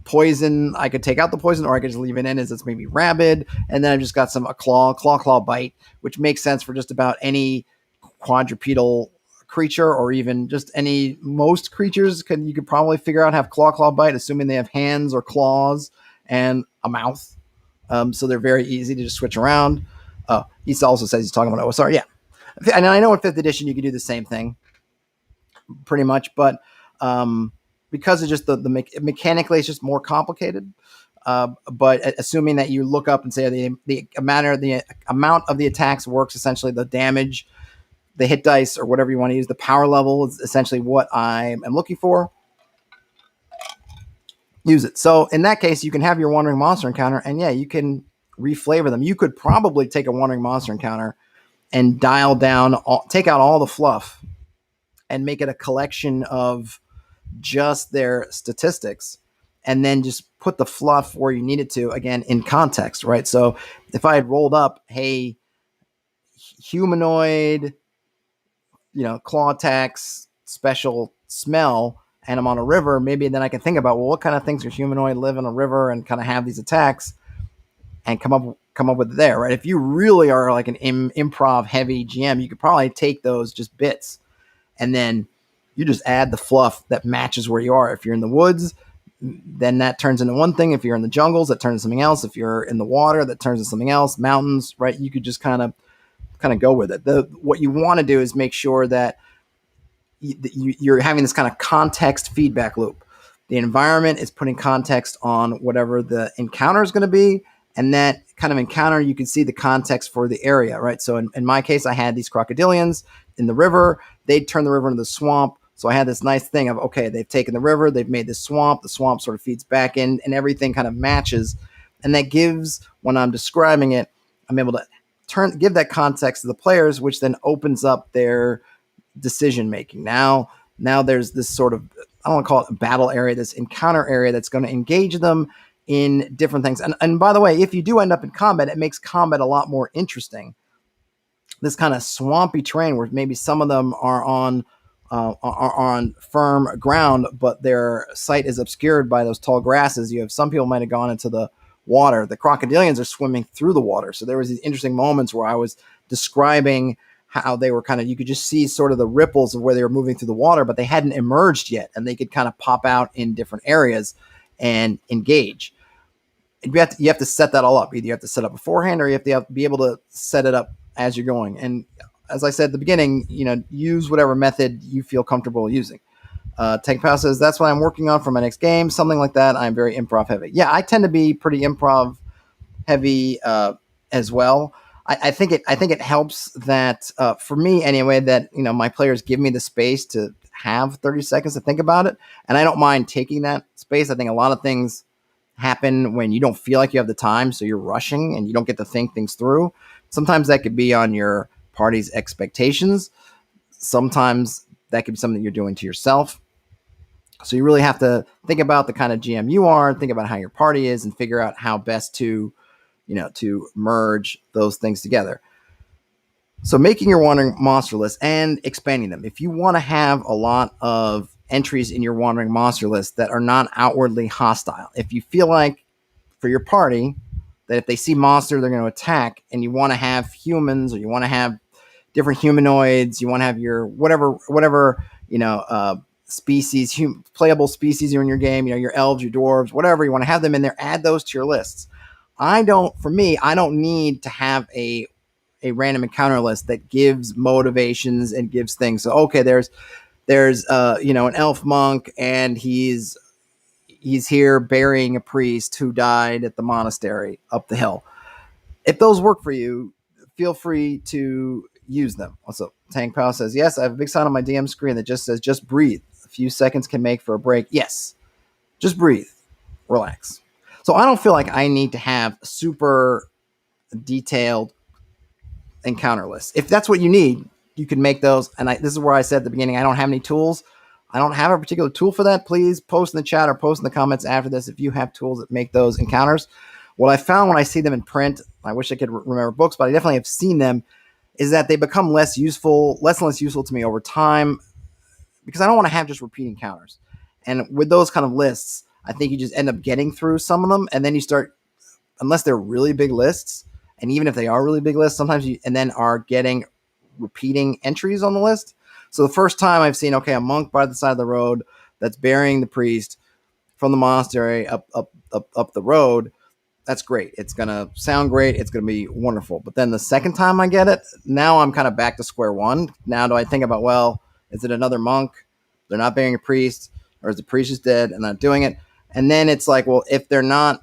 poison, I could take out the poison, or I could just leave it in as it's maybe rabid. And then I've just got a claw bite, which makes sense for just about any quadrupedal creature, or even just most creatures you could probably figure out have claw bite, assuming they have hands or claws and a mouth. So they're very easy to just switch around. He also says he's talking about OSR. Yeah. And I know in 5th edition, you can do the same thing. pretty much. But because of just mechanically, it's just more complicated. But assuming that you look up and say the amount of the attacks works, essentially the damage, the hit dice, or whatever you want to use, the power level is essentially what I am looking for. Use it. So in that case, you can have your wandering monster encounter, and yeah, you can reflavor them. You could probably take a wandering monster encounter and dial down, take out all the fluff, and make it a collection of just their statistics, and then just put the fluff where you need it to, again, in context, right? So if I had rolled up, hey, humanoid, claw attacks, special smell, and I'm on a river, maybe then I can think about, well, what kind of things are humanoid, live in a river, and kind of have these attacks, and come up with it there, right? If you really are like an improv heavy GM, you could probably take those just bits, and then you just add the fluff that matches where you are. If you're in the woods, then that turns into one thing. If you're in the jungles, that turns into something else. If you're in the water, that turns into something else. Mountains, right? You could just kind of go with it. What you want to do is make sure that you're having this kind of context feedback loop. The environment is putting context on whatever the encounter is going to be, and that kind of encounter, you can see the context for the area, right? So in my case, I had these crocodilians in the river. They'd turn the river into the swamp. So I had this nice thing of, okay, they've taken the river, they've made this swamp, the swamp sort of feeds back in, and everything kind of matches. And that gives, when I'm describing it, I'm able to give that context to the players, which then opens up their decision making. Now there's this sort of, I don't want to call it a battle area, this encounter area that's going to engage them in different things. And by the way, if you do end up in combat, it makes combat a lot more interesting. This kind of swampy terrain where maybe some of them are on firm ground, but their sight is obscured by those tall grasses. You have some people might have gone into the water. The crocodilians are swimming through the water. So there was these interesting moments where I was describing how they were you could just see sort of the ripples of where they were moving through the water, but they hadn't emerged yet, and they could kind of pop out in different areas and engage. You have to set that all up. Either you have to set up beforehand, or you have to be able to set it up as you're going. And as I said at the beginning, use whatever method you feel comfortable using. Tank Pow says, that's what I'm working on for my next game, something like that. I'm very improv heavy. Yeah, I tend to be pretty improv heavy as well. I think it helps that for me anyway, that my players give me the space to have 30 seconds to think about it, and I don't mind taking that space. I think a lot of things happen when you don't feel like you have the time, so you're rushing and you don't get to think things through. Sometimes that could be on your party's expectations. Sometimes that could be something you're doing to yourself. So you really have to think about the kind of GM you are, think about how your party is, and figure out how best to merge those things together. So making your wandering monster list and expanding them. If you want to have a lot of entries in your wandering monster list that are not outwardly hostile, if you feel like for your party that if they see monster, they're going to attack, and you want to have humans, or you want to have different humanoids, you want to have your whatever species, playable species are in your game, your elves, your dwarves, whatever, you want to have them in there, add those to your lists. I don't need to have a random encounter list that gives motivations and gives things. So, okay, there's an elf monk, and he's here burying a priest who died at the monastery up the hill. If those work for you, feel free to use them. Also, Tank Pow says, yes, I have a big sign on my DM screen that just says, just breathe. A few seconds can make for a break. Yes, just breathe. Relax. So I don't feel like I need to have super detailed encounter lists. If that's what you need, you can make those. And this is where I said at the beginning, I don't have any tools. I don't have a particular tool for that. Please post in the chat or post in the comments after this if you have tools that make those encounters. What I found when I see them in print, I wish I could remember books, but I definitely have seen them, is that they become less and less useful to me over time, because I don't want to have just repeating counters. And with those kind of lists, I think you just end up getting through some of them, and then you start, unless they're really big lists, and even if they are really big lists, sometimes and then are getting repeating entries on the list. So the first time I've seen, okay, a monk by the side of the road that's burying the priest from the monastery up the road, that's great. It's going to sound great. It's going to be wonderful. But then the second time I get it, now I'm kind of back to square one. Now do I think about, well, is it another monk? they're not bearing a priest, or is the priest just dead and not doing it? And then it's like, well, if they're not,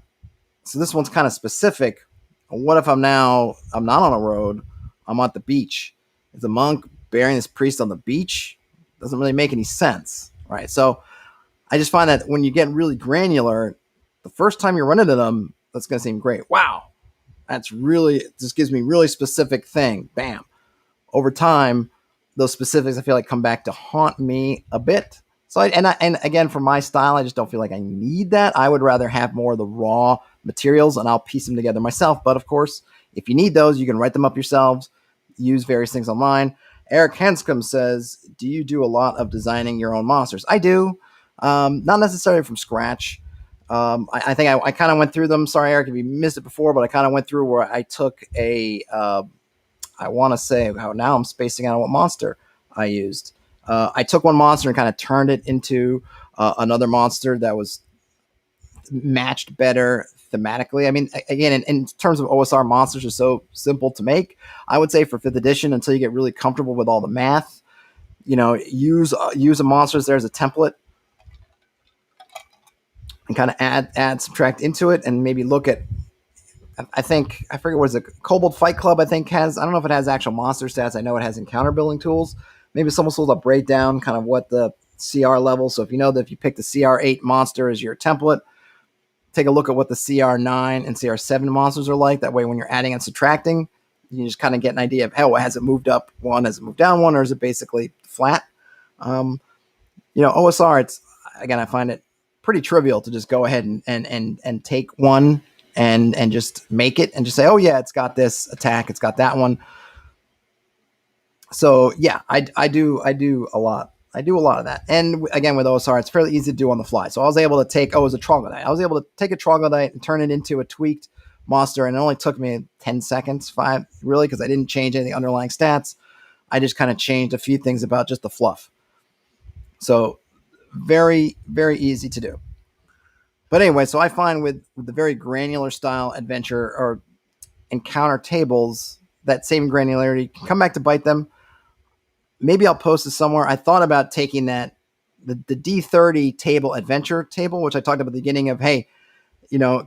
so this one's kind of specific. What if I'm not on a road, I'm at the beach? Is the monk burying this priest on the beach? Doesn't really make any sense, right? So I just find that when you get really granular, the first time you're running to them, that's going to seem great. Wow, that's really, this gives me really specific thing. Bam. Over time, those specifics I feel like come back to haunt me a bit. So and again, for my style, I just don't feel like I need that. I would rather have more of the raw materials, and I'll piece them together myself. But of course, if you need those, you can write them up yourselves. Use various things online. Eric Hanscom says, "Do you do a lot of designing your own monsters?" I do, not necessarily from scratch. I think I kind of went through them. Sorry, Eric, if you missed it before, but I kind of went through where I took a. I want to say how now I'm spacing out on what monster I used. I took one monster and kind of turned it into another monster that was matched better thematically. I mean, again, in terms of OSR, monsters are so simple to make. I would say for 5th edition, until you get really comfortable with all the math, use a monster there as a template and kind of add subtract into it, and maybe look at. I forget what is it. Kobold Fight Club, I think, has, I don't know if it has actual monster stats. I know it has encounter building tools. Maybe some tools will break down kind of what the CR level. So if you know that if you pick the CR8 monster as your template, take a look at what the CR9 and CR7 monsters are like. That way, when you're adding and subtracting, you just kind of get an idea of, has it moved up one, has it moved down one, or is it basically flat? OSR, it's, again, I find it pretty trivial to just go ahead and take one and just make it and just say, oh yeah, it's got this attack, it's got that one. So yeah, I do a lot. I do a lot of that. And again, with OSR, it's fairly easy to do on the fly. So I was able to take, it was a troglodyte. I was able to take a troglodyte and turn it into a tweaked monster. And it only took me 10 seconds, 5 really, because I didn't change any of the underlying stats. I just kind of changed a few things about just the fluff. So very, very easy to do. But anyway, so I find with the very granular style adventure or encounter tables, that same granularity can come back to bite them. Maybe I'll post it somewhere. I thought about taking the D30 table adventure table, which I talked about at the beginning of, hey,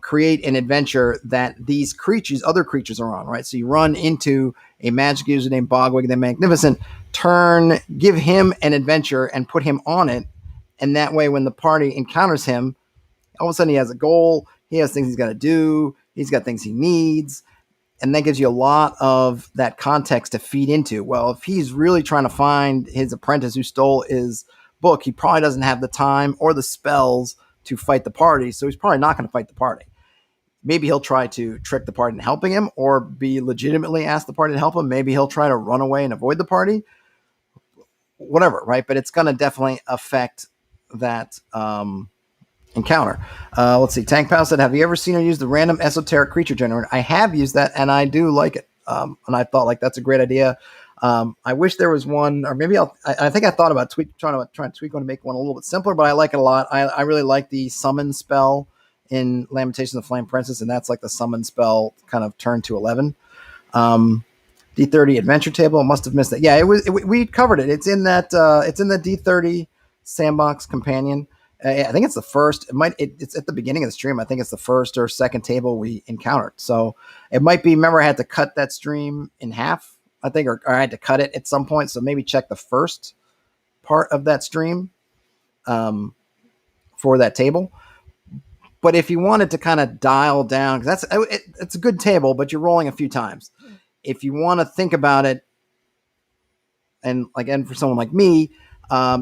create an adventure that these creatures, other creatures are on, right? So you run into a magic user named Bogwig the Magnificent, give him an adventure and put him on it. And that way, when the party encounters him, all of a sudden he has a goal, he has things he's got to do, he's got things he needs, and that gives you a lot of that context to feed into. Well, if he's really trying to find his apprentice who stole his book, he probably doesn't have the time or the spells to fight the party, so he's probably not going to fight the party. Maybe he'll try to trick the party into helping him, or be legitimately ask the party to help him. Maybe he'll try to run away and avoid the party. Whatever, right? But it's going to definitely affect that encounter. Let's see. Tank Pal said, have you ever seen or used the random esoteric creature generator? I have used that, and I do like it. And I thought, like, that's a great idea. I wish there was one, or maybe I think I thought about trying to tweak one to make one a little bit simpler, but I like it a lot. I really like the summon spell in Lamentations of the Flame Princess, and that's like the summon spell kind of turned to 11. D30 adventure table. Must have missed that. Yeah, we covered it. It's in that D30 sandbox companion. I think it's the first. It's at the beginning of the stream. I think it's the first or second table we encountered. So it might be. Remember, I had to cut that stream in half, I think, or I had to cut it at some point. So maybe check the first part of that stream for that table. But if you wanted to kind of dial down, because it's a good table, but you're rolling a few times. If you want to think about it, and again, for someone like me,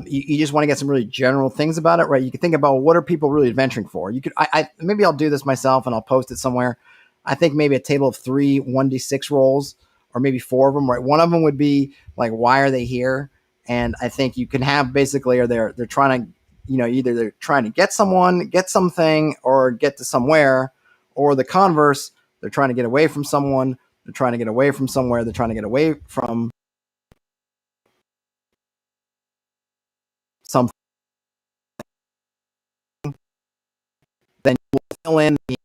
you just want to get some really general things about it, right? You can think about, what are people really adventuring for? You could, maybe I'll do this myself and I'll post it somewhere. I think maybe a table of 3 1d6 rolls, or maybe 4 of them, right? One of them would be like, why are they here? And I think you can have basically, or they're trying to, either they're trying to get someone, get something, or get to somewhere, or the converse, they're trying to get away from someone, they're trying to get away from somewhere, they're trying to get away from something. Then you will fill in the